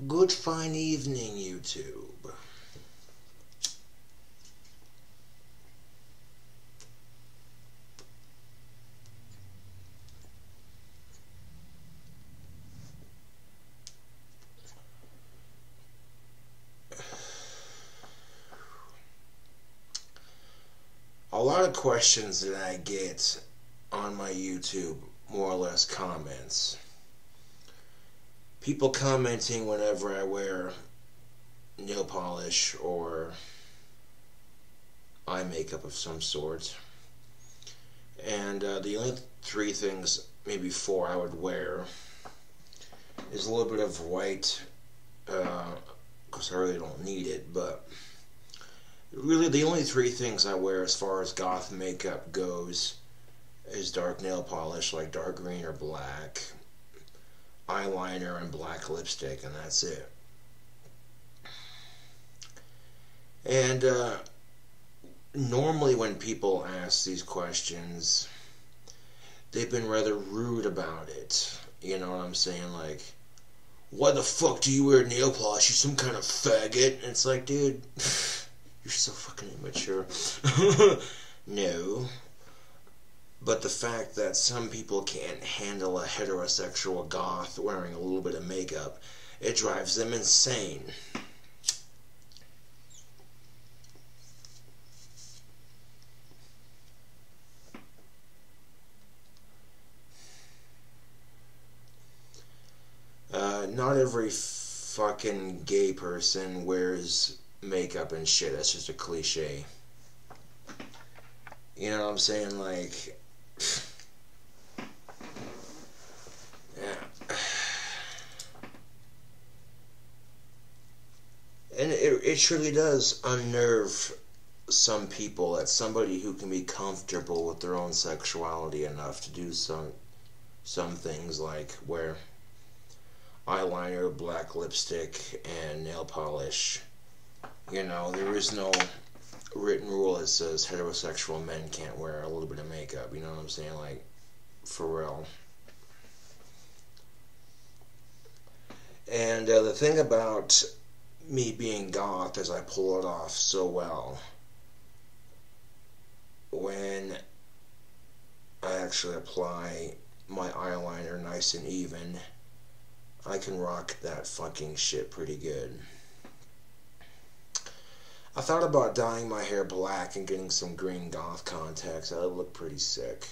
Good fine evening, YouTube. A lot of questions that I get on my YouTube, more or less comments. People commenting whenever I wear nail polish or eye makeup of some sort. And the only three things, maybe four, I would wear is a little bit of white, because I really don't need it, but really the only three things I wear as far as goth makeup goes is dark nail polish, like dark green or black, eyeliner, and black lipstick, and that's it. And normally when people ask these questions, they've been rather rude about it. You know what I'm saying? Like, why the fuck do you wear nail polish? You some kind of faggot? And it's like, dude, you're so fucking immature. No. But the fact that some people can't handle a heterosexual goth wearing a little bit of makeup, it drives them insane. Not every fucking gay person wears makeup and shit. That's just a cliche. You know what I'm saying? Like, yeah. And it truly does unnerve some people that somebody who can be comfortable with their own sexuality enough to do some things like wear eyeliner, black lipstick, and nail polish. You know, there is no written rule that says heterosexual men can't wear a little bit of makeup. You know what I'm saying? Like, for real. And the thing about me being goth is I pull it off so well when I actually apply my eyeliner nice and even. I can rock that fucking shit pretty good. I thought about dyeing my hair black and getting some green goth contacts. That would look pretty sick.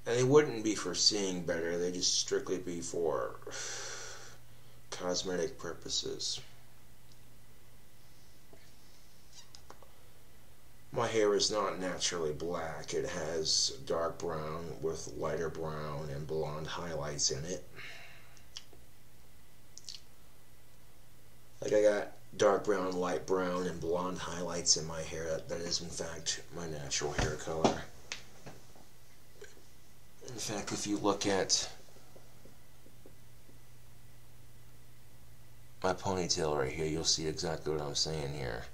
And they wouldn't be for seeing better, they'd just strictly be for cosmetic purposes. My hair is not naturally black. It has dark brown with lighter brown and blonde highlights in it. Like, I got dark brown, light brown, and blonde highlights in my hair. That is, in fact, my natural hair color. In fact, if you look at my ponytail right here, you'll see exactly what I'm saying here.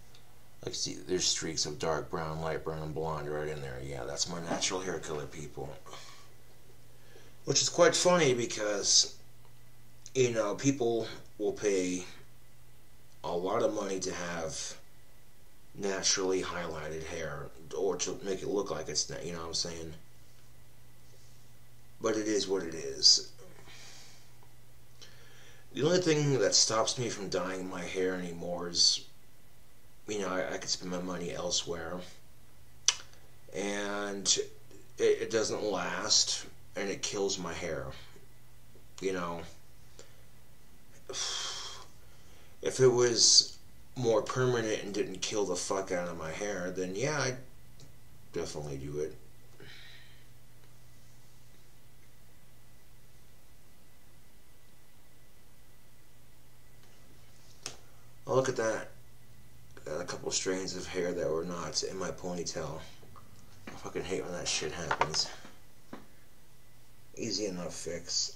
Like, see, there's streaks of dark brown, light brown, and blonde right in there. Yeah, that's my natural hair color, people. Which is quite funny because, you know, people will pay a lot of money to have naturally highlighted hair, or to make it look like it's, you know what I'm saying? But it is what it is. The only thing that stops me from dyeing my hair anymore is, you know, I could spend my money elsewhere, and it doesn't last, and it kills my hair. You know, if it was more permanent and didn't kill the fuck out of my hair, then yeah, I'd definitely do it. Oh, look at that. Got a couple strands of hair that were not in my ponytail. I fucking hate when that shit happens. Easy enough fix.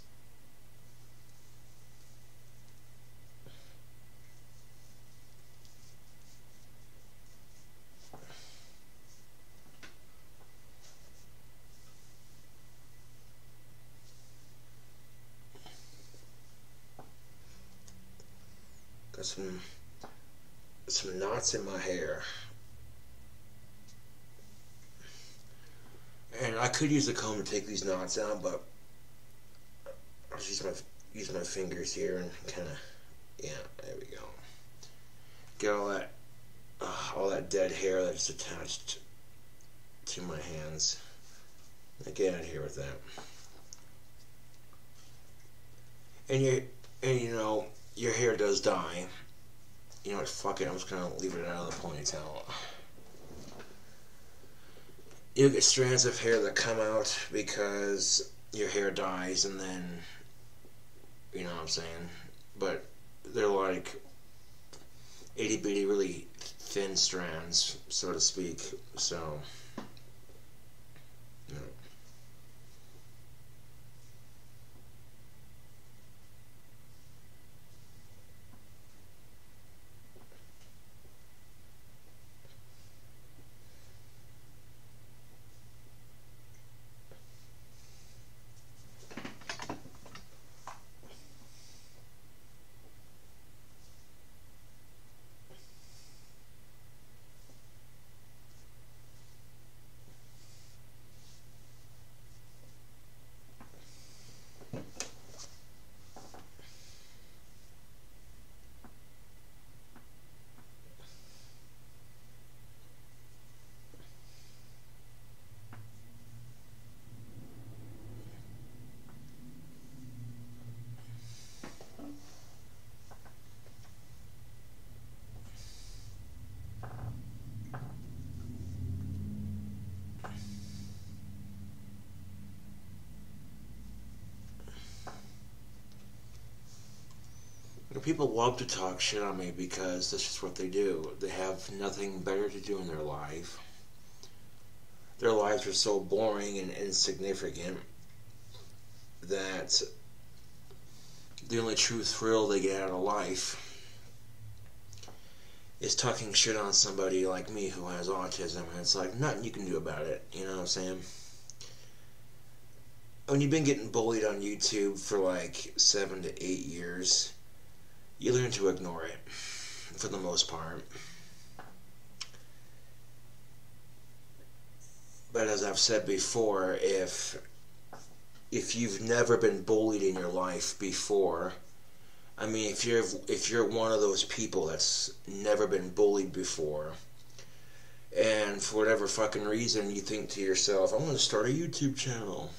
some knots in my hair. And I could use a comb to take these knots out, but I'll just use my fingers here and kind of, yeah, there we go. Get all that dead hair that's attached to my hands. Get out of here with that. And you know, your hair does dye. You know what, fuck it, I'm just gonna leave it out of the ponytail. You'll get strands of hair that come out because your hair dies, and then, you know what I'm saying? But they're like itty bitty, really thin strands, so to speak. So, you know. People love to talk shit on me because that's just what they do. They have nothing better to do in their life. Their lives are so boring and insignificant that the only true thrill they get out of life is talking shit on somebody like me who has autism, and it's like nothing you can do about it. You know what I'm saying? When you've been getting bullied on YouTube for like 7 to 8 years, you learn to ignore it, for the most part. But as I've said before, if you've never been bullied in your life before, I mean, if you're one of those people that's never been bullied before, and for whatever fucking reason you think to yourself, I'm going to start a YouTube channel.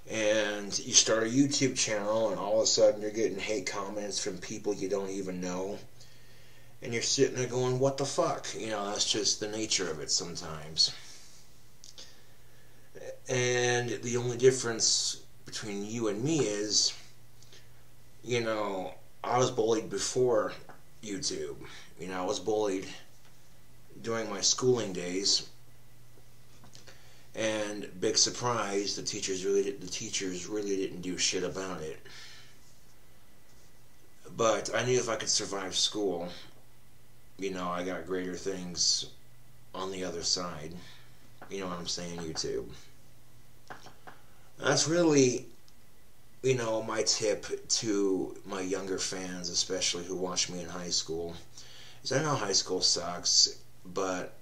And you start a YouTube channel, and all of a sudden you're getting hate comments from people you don't even know. And you're sitting there going, what the fuck? You know, that's just the nature of it sometimes. And the only difference between you and me is, you know, I was bullied before YouTube. You know, I was bullied during my schooling days. And big surprise, the teachers really didn't do shit about it. But I knew if I could survive school, you know, I got greater things on the other side. You know what I'm saying, YouTube? That's really, you know, my tip to my younger fans, especially who watched me in high school, is I know high school sucks, but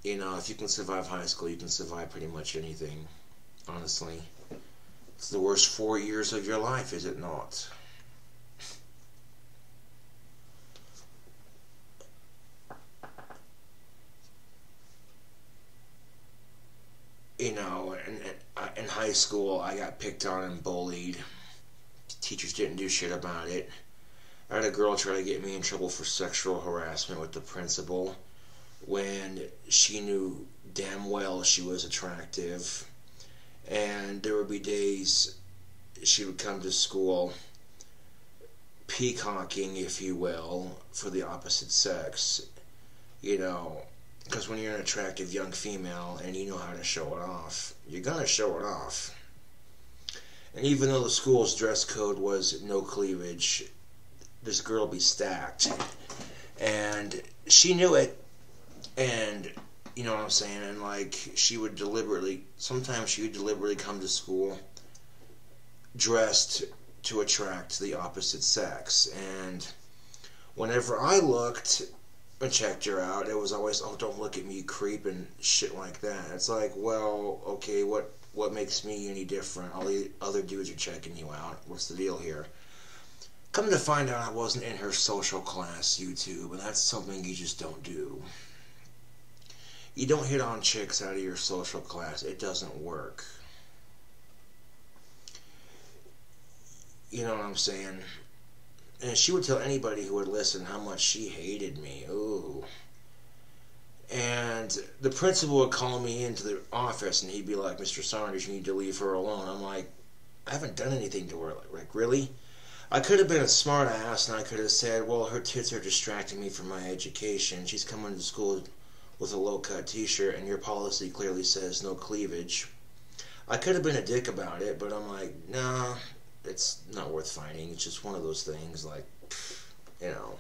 you know, if you can survive high school, you can survive pretty much anything, honestly. It's the worst 4 years of your life, is it not? You know, in high school, I got picked on and bullied. Teachers didn't do shit about it. I had a girl try to get me in trouble for sexual harassment with the principal, when she knew damn well she was attractive. And there would be days she would come to school peacocking, if you will, for the opposite sex. You know, because when you're an attractive young female and you know how to show it off, you're gonna show it off. And even though the school's dress code was no cleavage, this girl be stacked. And she knew it. And, you know what I'm saying, and like, sometimes she would deliberately come to school dressed to attract the opposite sex. And whenever I looked and checked her out, it was always, oh, don't look at me, creep, and shit like that. It's like, well, okay, what makes me any different? All the other dudes are checking you out. What's the deal here? Come to find out, I wasn't in her social class, YouTube, and that's something you just don't do. You don't hit on chicks out of your social class. It doesn't work. You know what I'm saying? And she would tell anybody who would listen how much she hated me. Ooh. And the principal would call me into the office and he'd be like, Mr. Saunders, you need to leave her alone. I'm like, I haven't done anything to her. Like, really? I could have been a smart ass and I could have said, well, her tits are distracting me from my education. She's coming to school with a low-cut t-shirt and your policy clearly says no cleavage. I could have been a dick about it, but I'm like, nah, it's not worth fighting. It's just one of those things, like, you know.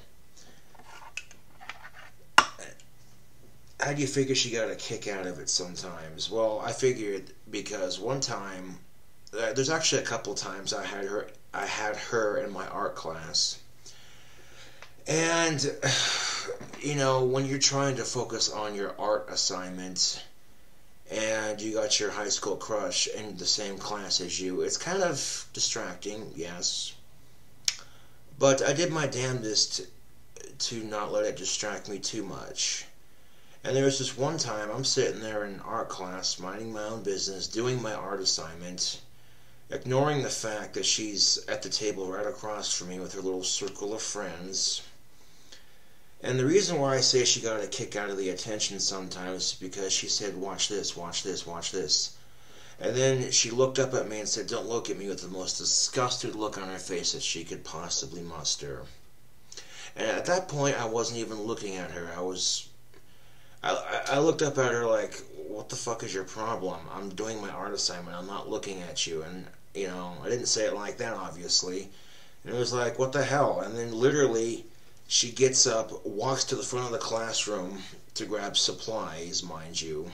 How do you figure she got a kick out of it sometimes? Well, I figured because one time, there's actually a couple times I had her in my art class. And, you know, when you're trying to focus on your art assignment and you got your high school crush in the same class as you, it's kind of distracting, yes. But I did my damnedest to not let it distract me too much. And there was this one time, I'm sitting there in art class, minding my own business, doing my art assignment, ignoring the fact that she's at the table right across from me with her little circle of friends. And the reason why I say she got a kick out of the attention sometimes is because she said, watch this, watch this, watch this. And then she looked up at me and said, don't look at me, with the most disgusted look on her face that she could possibly muster. And at that point, I wasn't even looking at her. I looked up at her like, what the fuck is your problem? I'm doing my art assignment. I'm not looking at you. And, you know, I didn't say it like that, obviously. And it was like, what the hell? And then literally, she gets up, walks to the front of the classroom to grab supplies, mind you,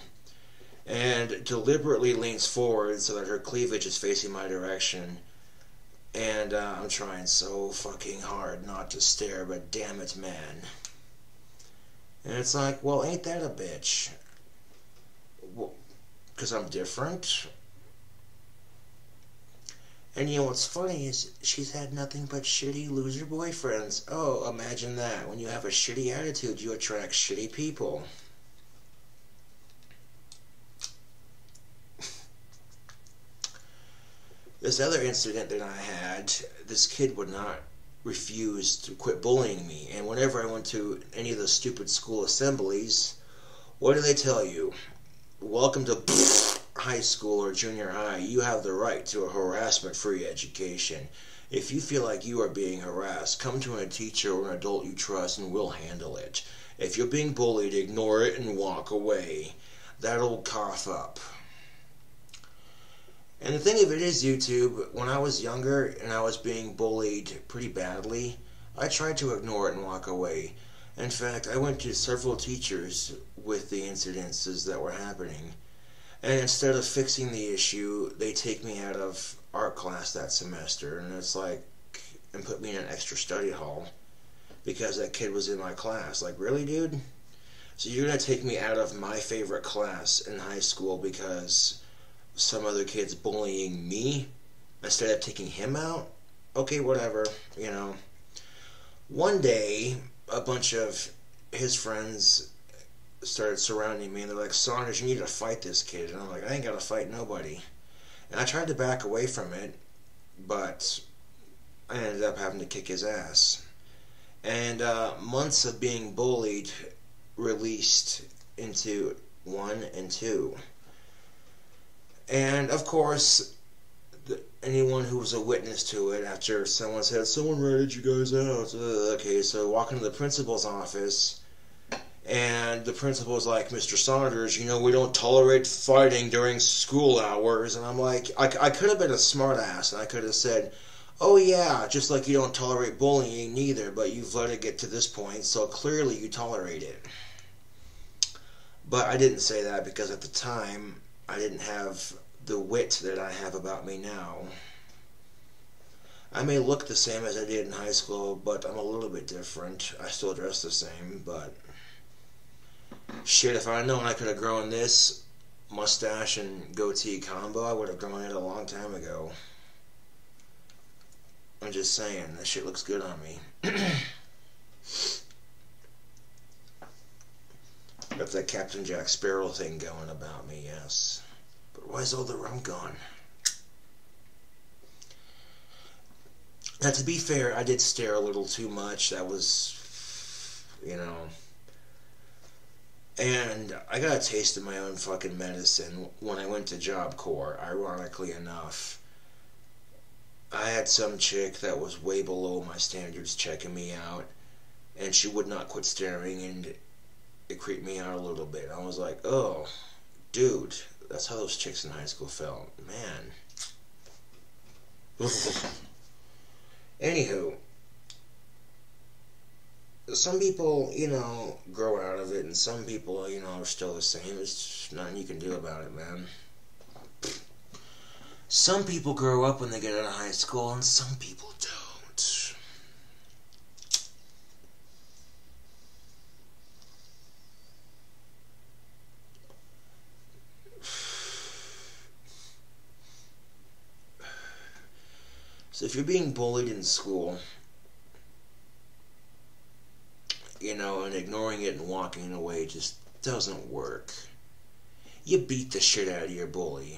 and deliberately leans forward so that her cleavage is facing my direction. And I'm trying so fucking hard not to stare, but damn it, man. And it's like, well, ain't that a bitch? Well, 'cause I'm different? And you know what's funny is she's had nothing but shitty loser boyfriends. Oh, imagine that. When you have a shitty attitude, you attract shitty people. This other incident that I had, this kid would not refuse to quit bullying me. And whenever I went to any of the stupid school assemblies, what do they tell you? Welcome to high school or junior high. You have the right to a harassment-free education. If you feel like you are being harassed, come to a teacher or an adult you trust and we'll handle it. If you're being bullied, ignore it and walk away. That'll cough up. And the thing of it is, YouTube, when I was younger and I was being bullied pretty badly, I tried to ignore it and walk away. In fact, I went to several teachers with the incidences that were happening. And instead of fixing the issue, they take me out of art class that semester. And it's like, and put me in an extra study hall because that kid was in my class. Like, really, dude? So you're going to take me out of my favorite class in high school because some other kid's bullying me instead of taking him out? Okay, whatever, you know. One day, a bunch of his friends started surrounding me and they're like, Saunders, you need to fight this kid. And I'm like, I ain't gotta fight nobody. And I tried to back away from it, but I ended up having to kick his ass. And months of being bullied released into 1 and 2. And of course, anyone who was a witness to it, after someone said, someone ratted you guys out. Okay, so walk into the principal's office, and the principal's like, Mr. Saunders, you know, we don't tolerate fighting during school hours. And I'm like, I could have been a smart ass, and I could have said, oh yeah, just like you don't tolerate bullying neither, but you've let it get to this point, so clearly you tolerate it. But I didn't say that because at the time, I didn't have the wit that I have about me now. I may look the same as I did in high school, but I'm a little bit different. I still dress the same, but shit, if I'd known I could have grown this mustache and goatee combo, I would have grown it a long time ago. I'm just saying, that shit looks good on me. Got that Captain Jack Sparrow thing going about me, yes. But why's all the rum gone? Now, to be fair, I did stare a little too much. That was, you know. And I got a taste of my own fucking medicine when I went to Job Corps, ironically enough. I had some chick that was way below my standards checking me out, and she would not quit staring, and it creeped me out a little bit. I was like, oh, dude, that's how those chicks in high school felt. Man. Anywho, some people, you know, grow out of it, and some people, you know, are still the same. There's just nothing you can do about it, man. Some people grow up when they get out of high school, and some people don't. So if you're being bullied in school, you know, and ignoring it and walking away just doesn't work. You beat the shit out of your bully.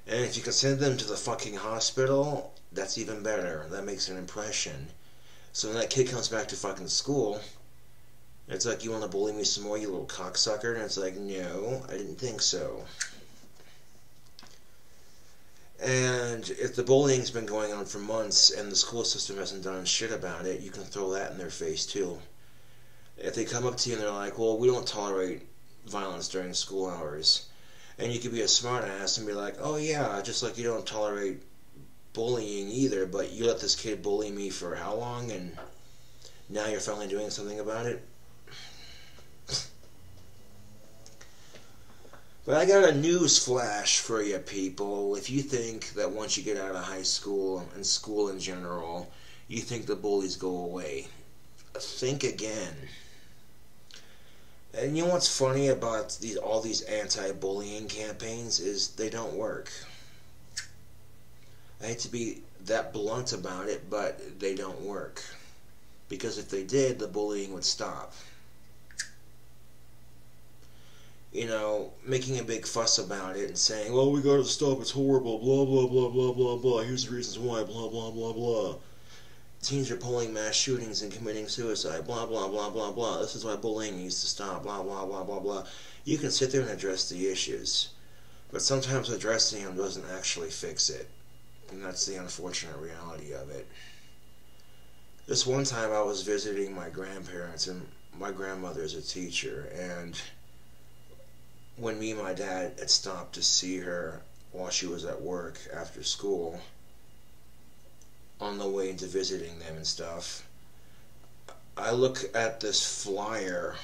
And if you can send them to the fucking hospital, that's even better. That makes an impression. So when that kid comes back to fucking school, it's like, you want to bully me some more, you little cocksucker? And it's like, no, I didn't think so. And if the bullying's been going on for months and the school system hasn't done shit about it, you can throw that in their face too. If they come up to you and they're like, well, we don't tolerate violence during school hours, and you could be a smart ass and be like, oh yeah, just like you don't tolerate bullying either, but you let this kid bully me for how long, and now you're finally doing something about it? But I got a news flash for you people. If you think that once you get out of high school and school in general, you think the bullies go away, think again. And you know what's funny about all these anti-bullying campaigns is they don't work. I hate to be that blunt about it, but they don't work. Because if they did, the bullying would stop. You know, making a big fuss about it and saying, well, we gotta stop, it's horrible, blah, blah, blah, blah, blah, blah, here's the reasons why, blah, blah, blah, blah. Teens are pulling mass shootings and committing suicide, blah, blah, blah, blah, blah. This is why bullying needs to stop, blah, blah, blah, blah, blah. You can sit there and address the issues, but sometimes addressing them doesn't actually fix it. And that's the unfortunate reality of it. This one time I was visiting my grandparents, and my grandmother's a teacher, and when me and my dad had stopped to see her while she was at work after school, on the way into visiting them and stuff, I look at this flyer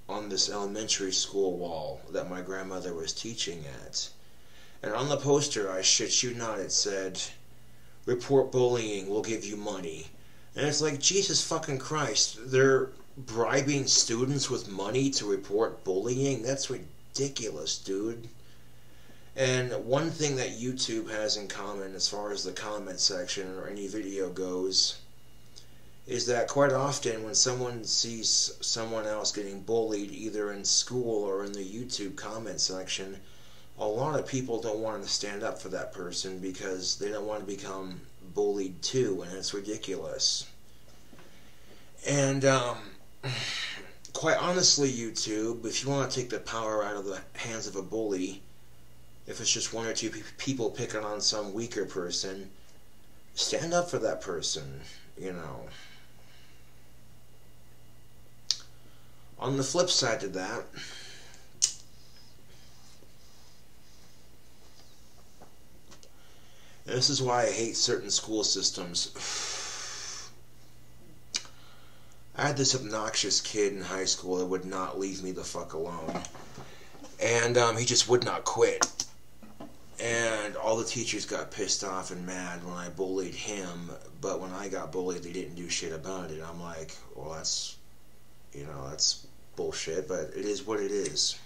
on this elementary school wall that my grandmother was teaching at. And on the poster, I shit you not, it said, report bullying, we'll give you money. And it's like, Jesus fucking Christ, they're bribing students with money to report bullying? That's ridiculous, dude. And one thing that YouTube has in common as far as the comment section or any video goes is that quite often when someone sees someone else getting bullied either in school or in the YouTube comment section, a lot of people don't want to stand up for that person because they don't want to become bullied too, and it's ridiculous. And quite honestly, YouTube, if you want to take the power out of the hands of a bully, if it's just one or two people picking on some weaker person, stand up for that person, you know. On the flip side to that, and this is why I hate certain school systems. I had this obnoxious kid in high school that would not leave me the fuck alone. And he just would not quit. And all the teachers got pissed off and mad when I bullied him, but when I got bullied, they didn't do shit about it. I'm like, well, that's, that's bullshit, but it is what it is.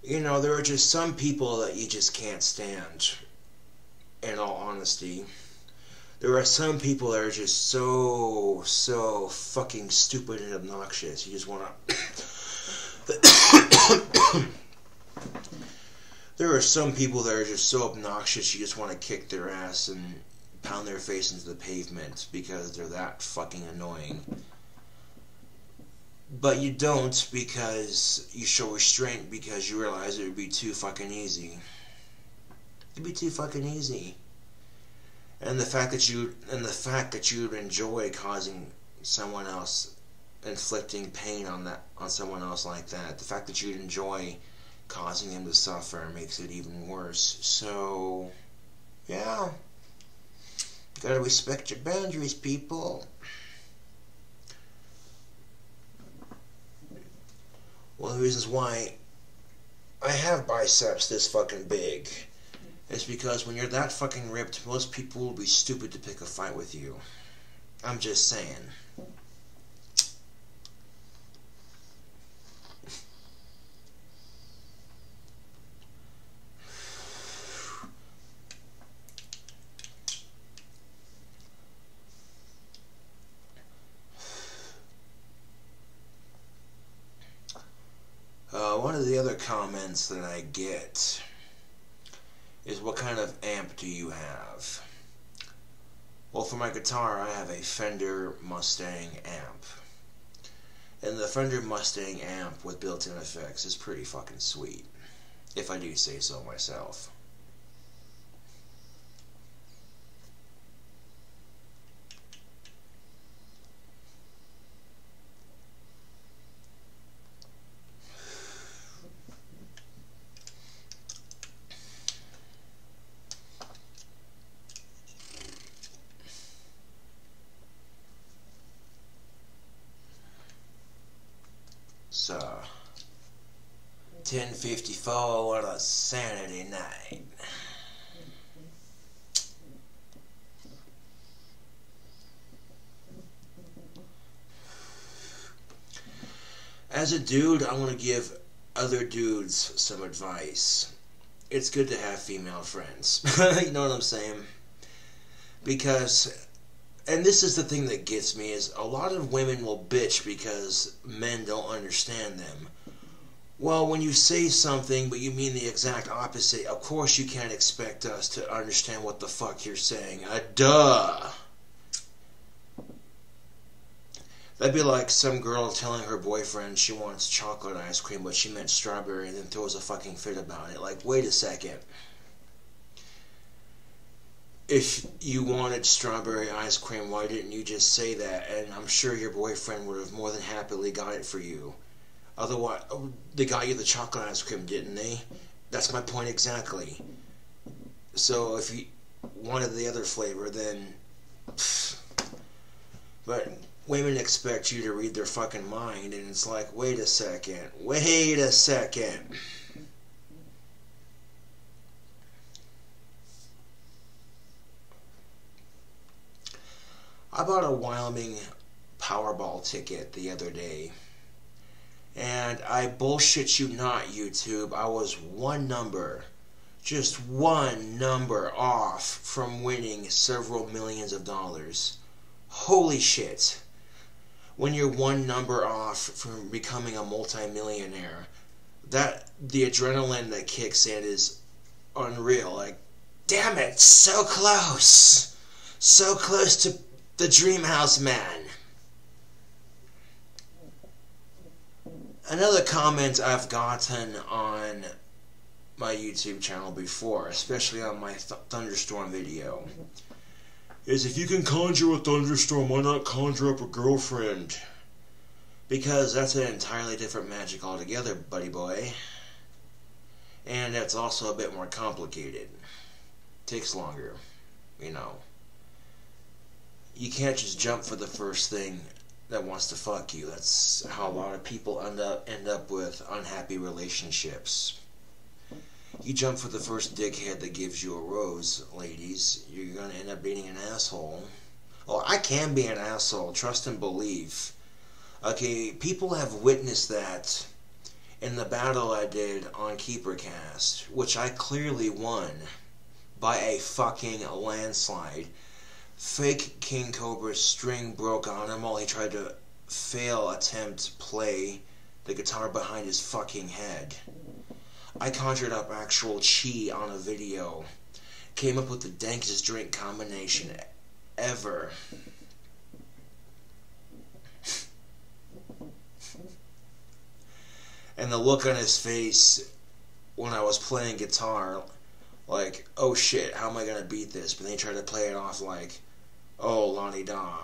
There are just some people that you just can't stand, in all honesty. There are some people that are just so fucking stupid and obnoxious. You just want to... There are some people that are just so obnoxious you just want to kick their ass and pound their face into the pavement because they're that fucking annoying. But you don't, because you show restraint, because you realize it would be too fucking easy. It'd be too fucking easy. And the fact that you enjoy causing someone else, inflicting pain on someone else like that, the fact that you'd enjoy causing them to suffer makes it even worse. So, yeah, you gotta respect your boundaries, people. One of the reasons why I have biceps this fucking big is because when you're that fucking ripped, most people will be stupid to pick a fight with you. I'm just saying. One of the other comments that I get is, what kind of amp do you have? Well, for my guitar, I have a Fender Mustang amp. And the Fender Mustang amp with built-in effects is pretty fucking sweet, if I do say so myself. So, 10:54 on a Saturday night. As a dude, I want to give other dudes some advice. It's good to have female friends. You know what I'm saying? Because... and this is the thing that gets me, is a lot of women will bitch because men don't understand them. Well, when you say something but you mean the exact opposite, of course you can't expect us to understand what the fuck you're saying. Duh! That'd be like some girl telling her boyfriend she wants chocolate ice cream but she meant strawberry and then throws a fucking fit about it. Like, wait a second. If you wanted strawberry ice cream, why didn't you just say that? And I'm sure your boyfriend would have more than happily got it for you. Otherwise, they got you the chocolate ice cream, didn't they? That's my point exactly. So if you wanted the other flavor, then... But women expect you to read their fucking mind, and it's like, wait a second. Wait a second. I bought a Wyoming Powerball ticket the other day, and I bullshit you not, YouTube, I was just one number off from winning several millions of dollars. Holy shit. When you're one number off from becoming a multi-millionaire, the adrenaline that kicks in is unreal. Like, damn it, so close. So close to the Dream House Man. Another comment I've gotten on my YouTube channel before, especially on my thunderstorm video, is, if you can conjure a thunderstorm, why not conjure up a girlfriend? Because that's an entirely different magic altogether, buddy boy. And that's also a bit more complicated. Takes longer, you know. You can't just jump for the first thing that wants to fuck you. That's how a lot of people end up with unhappy relationships. You jump for the first dickhead that gives you a rose, ladies. You're gonna end up being an asshole. Oh, I can be an asshole. Trust and believe. Okay, people have witnessed that in the battle I did on KeeperCast, which I clearly won by a fucking landslide. Fake King Cobra's string broke on him while he tried to attempt to play the guitar behind his fucking head. I conjured up actual chi on a video. Came up with the dankest drink combination ever. And the look on his face when I was playing guitar, like, oh shit, how am I gonna beat this? But then he tried to play it off like, oh, Lonnie Da.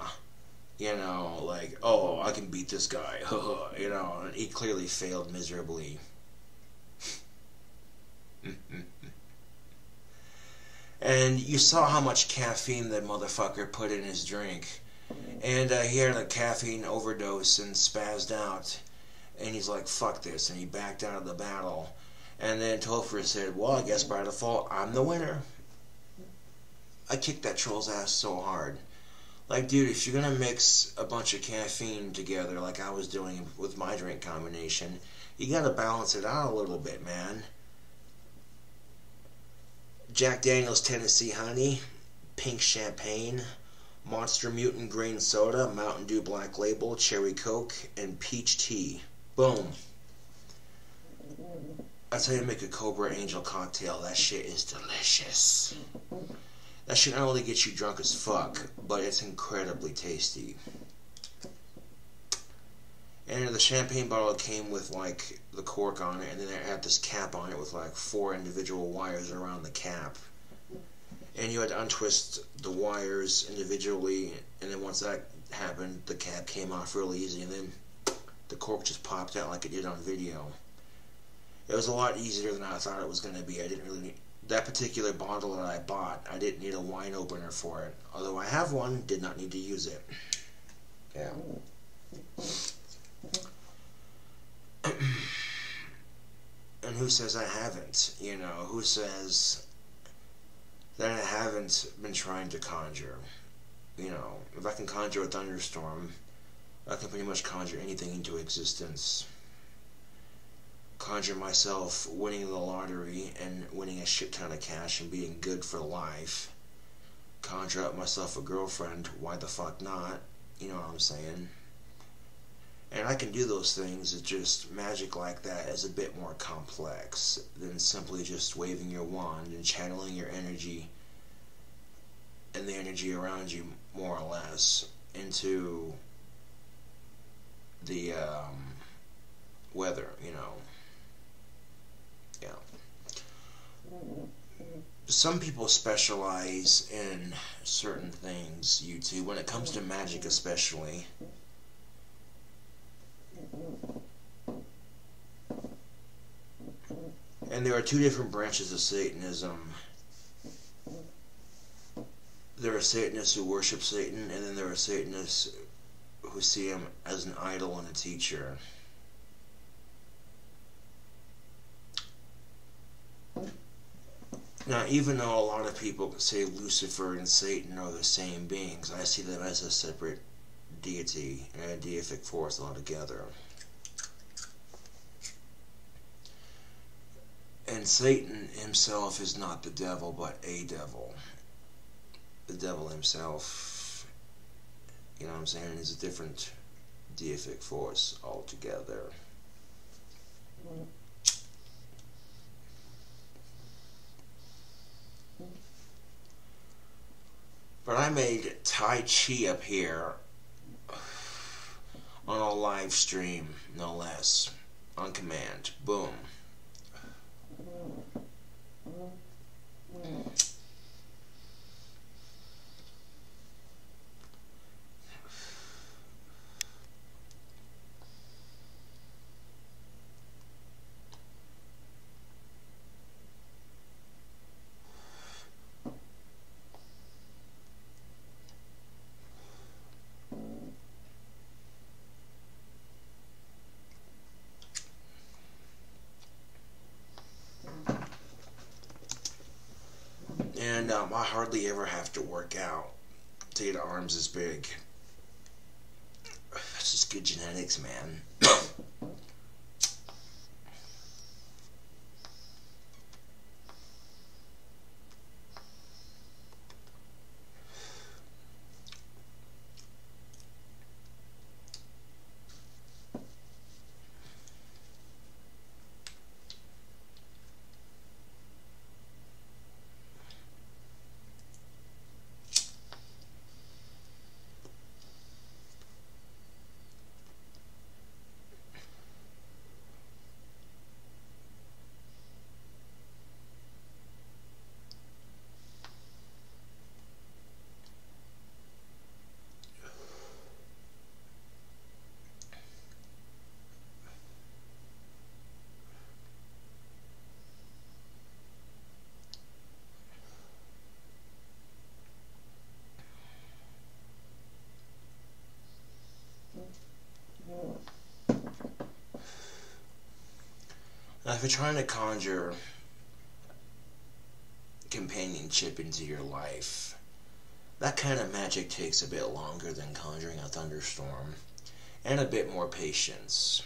You know, like, oh, I can beat this guy. You know, and he clearly failed miserably. And you saw how much caffeine that motherfucker put in his drink. And he had a caffeine overdose and spazzed out. And he's like, fuck this. And he backed out of the battle. And then Topher said, well, I guess by default, I'm the winner. I kicked that troll's ass so hard. Like, dude, if you're gonna mix a bunch of caffeine together like I was doing with my drink combination, you gotta balance it out a little bit, man. Jack Daniel's Tennessee Honey, Pink Champagne, Monster Mutant Green Soda, Mountain Dew Black Label, Cherry Coke, and Peach Tea. Boom. That's how you make a Cobra Angel cocktail. That shit is delicious. That shit not only gets you drunk as fuck, but it's incredibly tasty. And the champagne bottle came with like the cork on it, and then it had this cap on it with like 4 individual wires around the cap. And you had to untwist the wires individually, and then once that happened, the cap came off real easy, and then the cork just popped out like it did on video. It was a lot easier than I thought it was going to be. I didn't really need that particular bottle that I bought. I didn't need a wine opener for it. Although I have one, did not need to use it. Yeah. And who says I haven't? You know, who says that I haven't been trying to conjure? You know, if I can conjure a thunderstorm, I can pretty much conjure anything into existence. Conjure myself winning the lottery and winning a shit ton of cash and being good for life. Conjure up myself a girlfriend, why the fuck not? You know what I'm saying? And I can do those things. It's just magic like that is a bit more complex than simply just waving your wand and channeling your energy and the energy around you, more or less, into the weather, you know. Yeah. Some people specialize in certain things, YouTube, when it comes to magic especially. And there are 2 different branches of Satanism. There are Satanists who worship Satan, and then there are Satanists who see him as an idol and a teacher. Now, even though a lot of people say Lucifer and Satan are the same beings, I see them as a separate deity and a deific force altogether. And Satan himself is not the devil, but a devil. The devil himself, you know what I'm saying, is a different deific force altogether. But I made Tai Chi up here on a live stream, no less, on command. Boom. And I hardly ever have to work out to get arms as big. That's just good genetics, man. Now, if you're trying to conjure companionship into your life, that kind of magic takes a bit longer than conjuring a thunderstorm, and a bit more patience.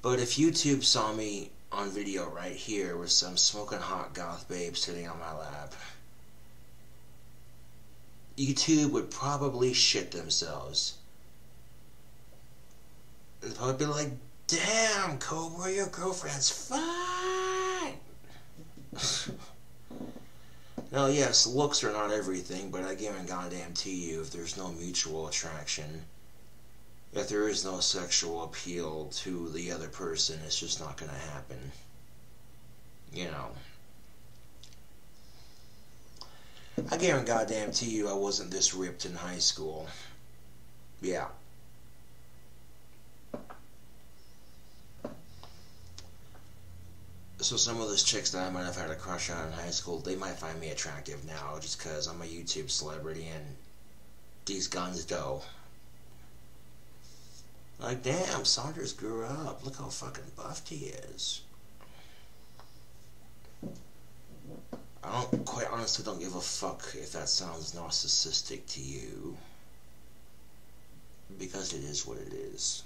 But if YouTube saw me on video right here with some smoking hot goth babe sitting on my lap, YouTube would probably shit themselves. They'd probably be like, damn, Cobra, your girlfriend's fine. Now, yes, looks are not everything, but I guarantee you, if there's no mutual attraction, if there is no sexual appeal to the other person, it's just not going to happen. You know. I guarantee you I wasn't this ripped in high school. Yeah. So some of those chicks that I might have had a crush on in high school, they might find me attractive now just because I'm a YouTube celebrity and these guns go. Like, damn, Saunders grew up. Look how fucking buffed he is. I quite honestly don't give a fuck if that sounds narcissistic to you. Because it is what it is.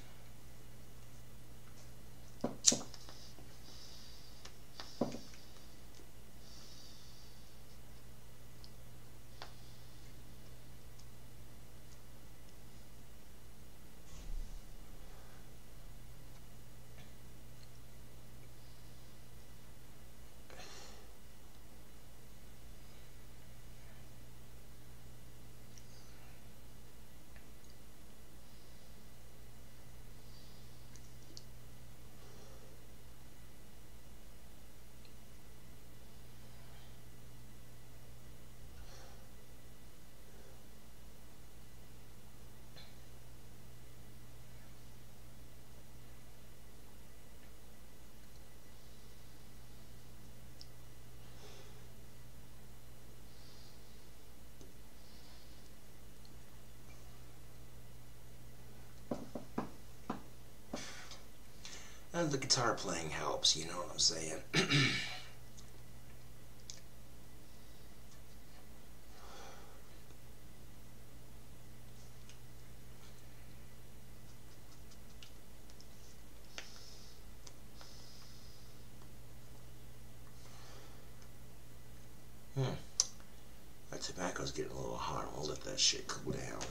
And the guitar playing helps, you know what I'm saying? My tobacco's getting a little hot. I'll let that shit cool down.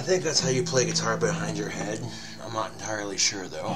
think that's how you play guitar behind your head. I'm not entirely sure, though.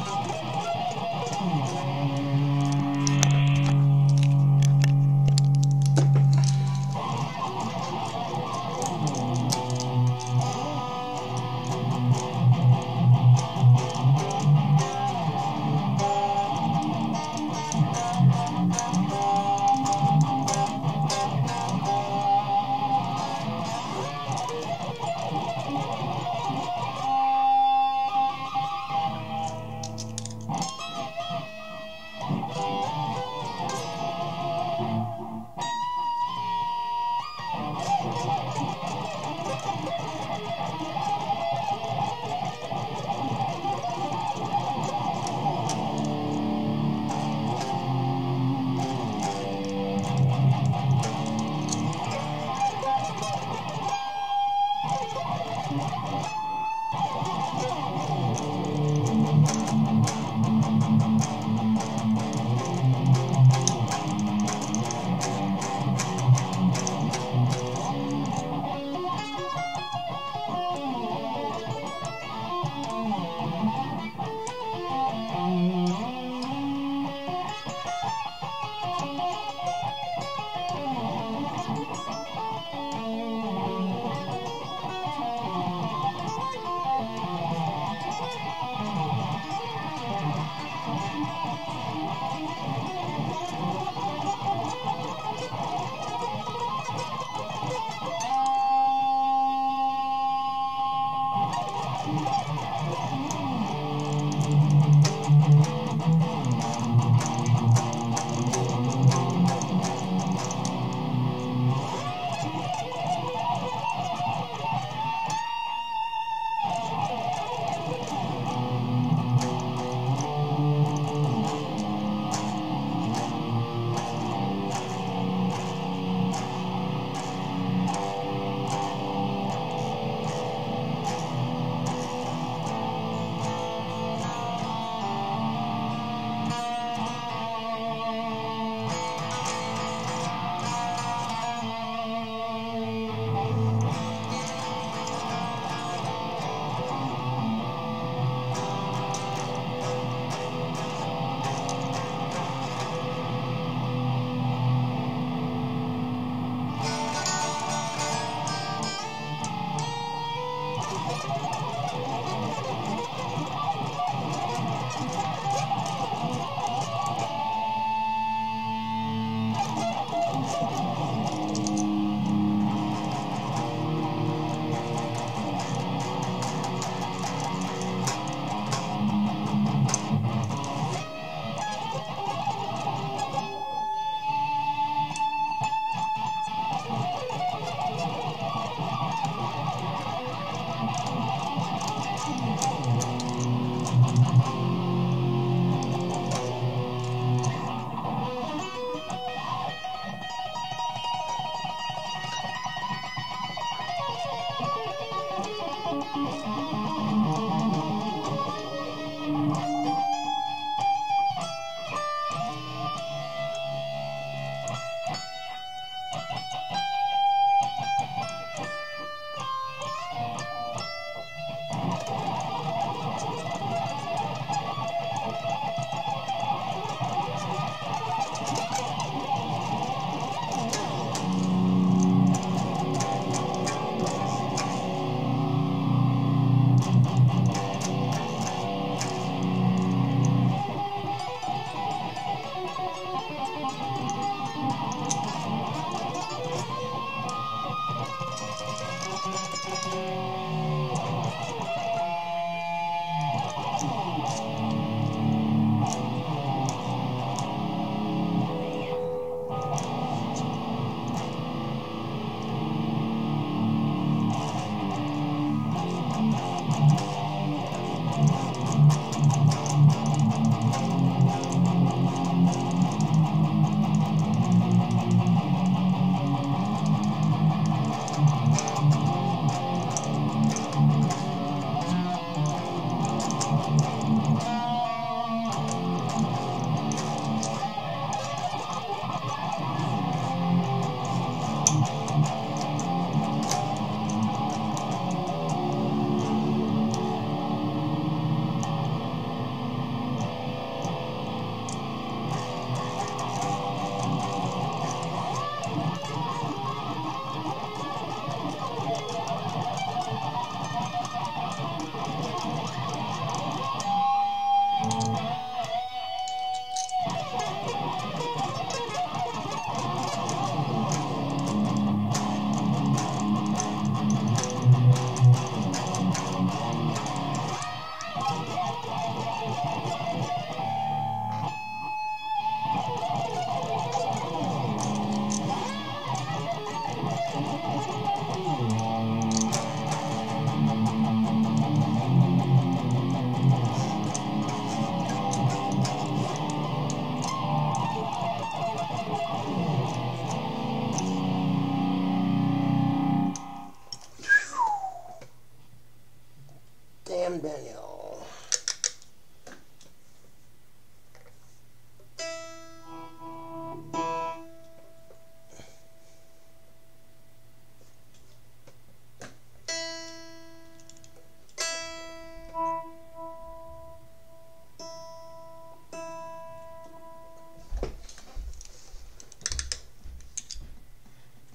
Daniel.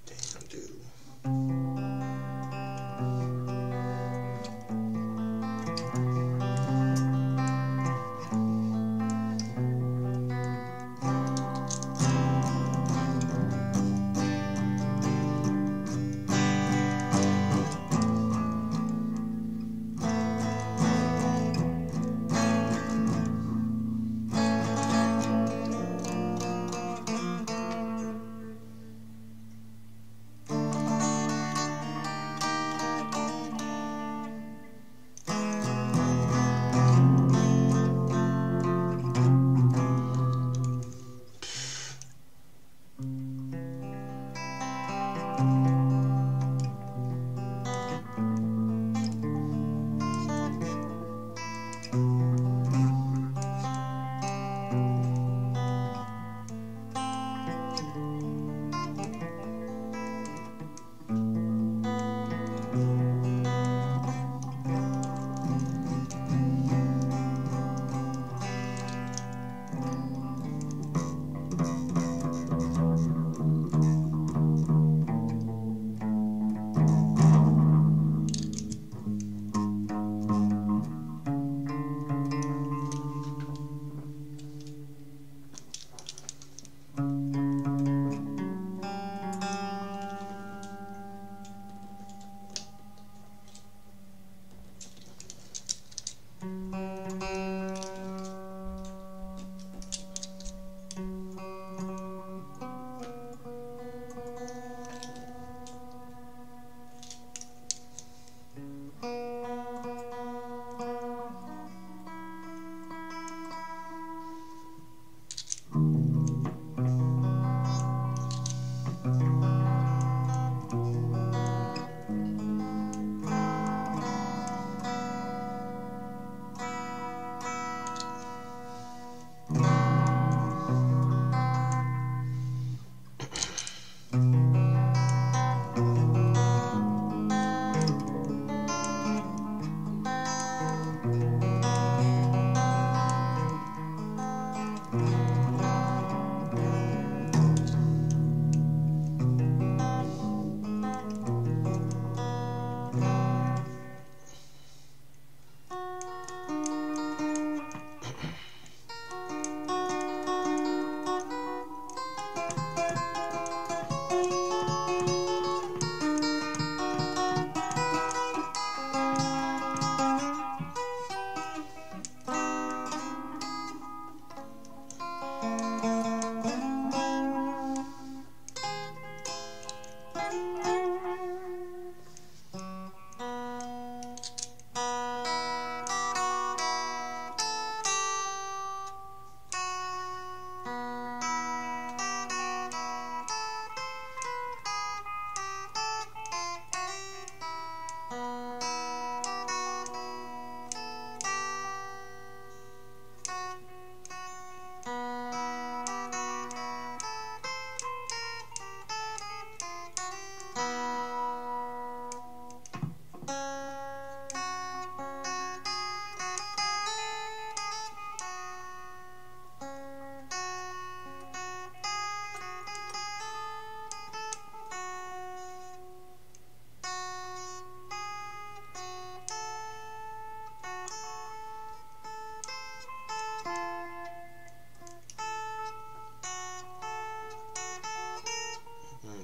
Damn, dude.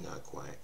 Not quite.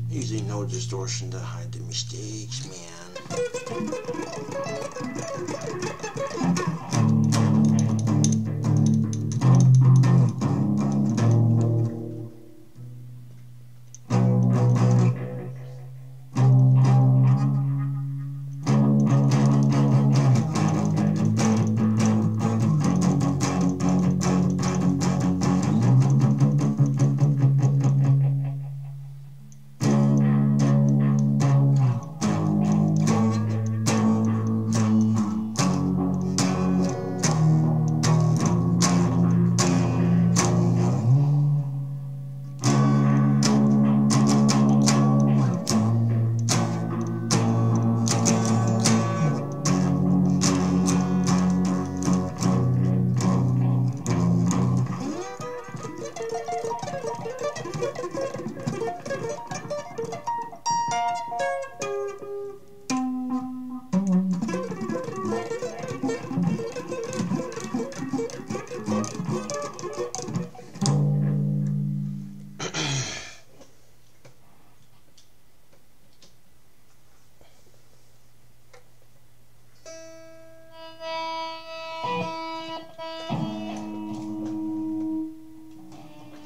Using no distortion to hide the mistakes, man.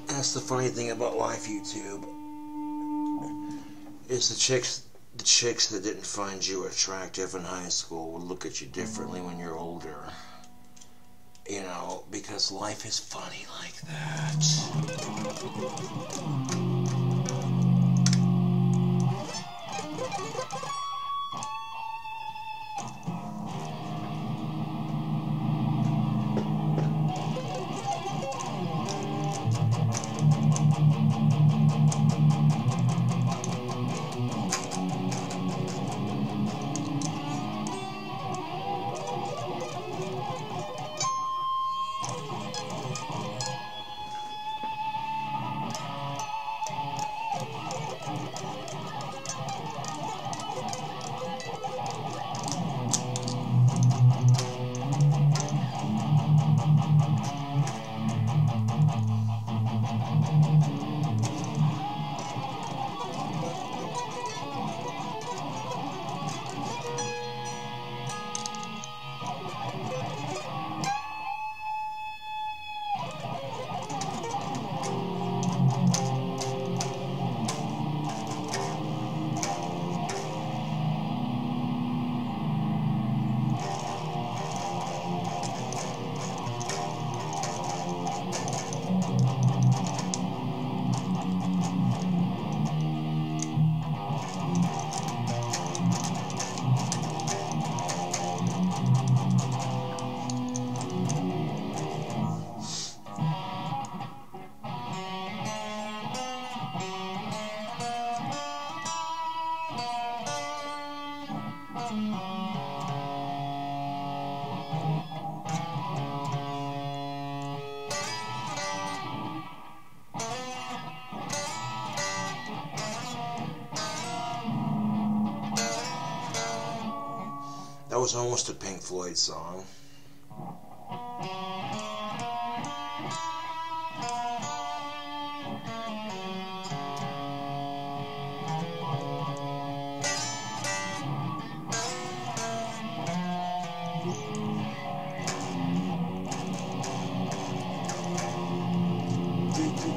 That's the funny thing about life, YouTube, is the chicks that didn't find you attractive in high school will look at you differently when you're older. You know, because life is funny like that. That was almost a Pink Floyd song.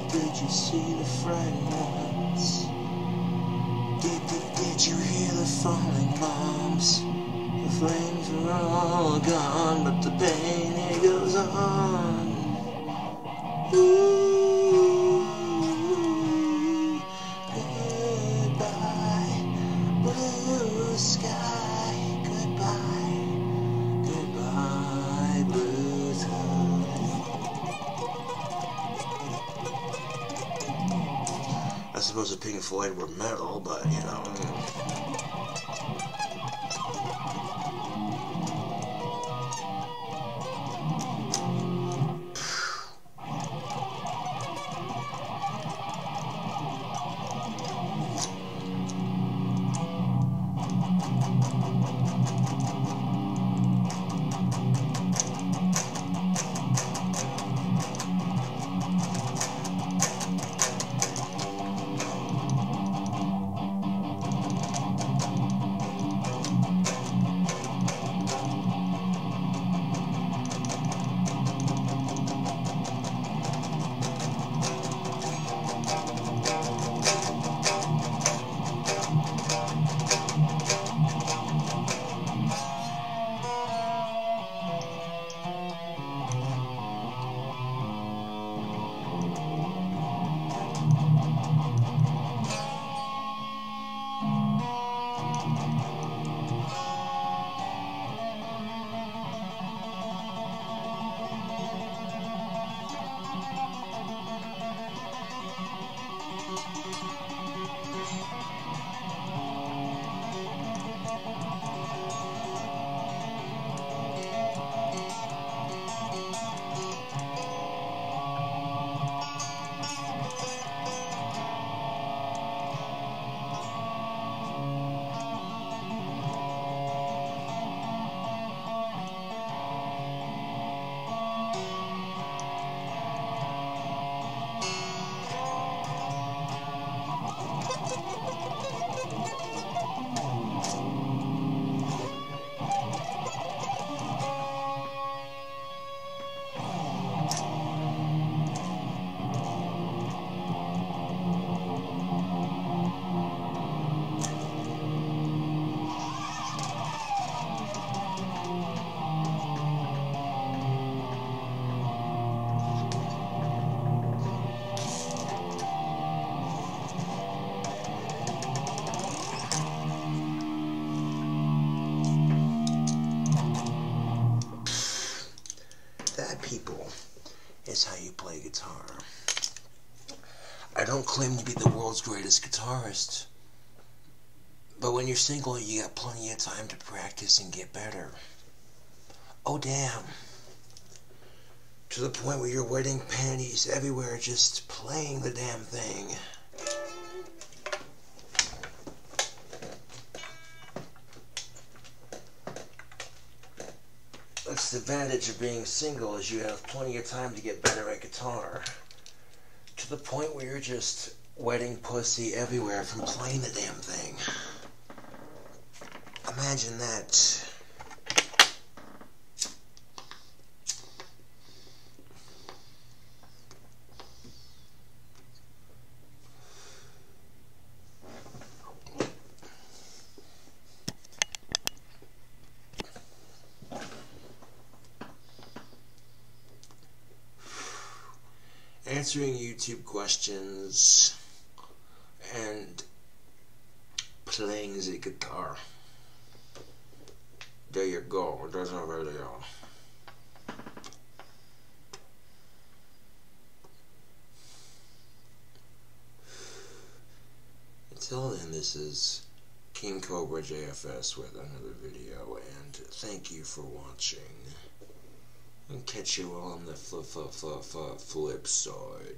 Did you see the frightened ones? Did you hear the falling bombs? The flames are all gone, but the pain, it goes on. Ooh, goodbye, blue sky. Goodbye, goodbye, blue sky. I suppose the Pink Floyd were metal, but you know. I don't claim to be the world's greatest guitarist, but when you're single, you got plenty of time to practice and get better. Oh, damn. To the point where you're wetting panties everywhere just playing the damn thing. That's the advantage of being single, is you have plenty of time to get better at guitar. To the point where you're just wetting pussy everywhere from playing the damn thing. Imagine that. Answering YouTube questions and playing the guitar. There you go. There's a video. Until then, this is King Cobra JFS with another video, and thank you for watching. And catch you on the flip side.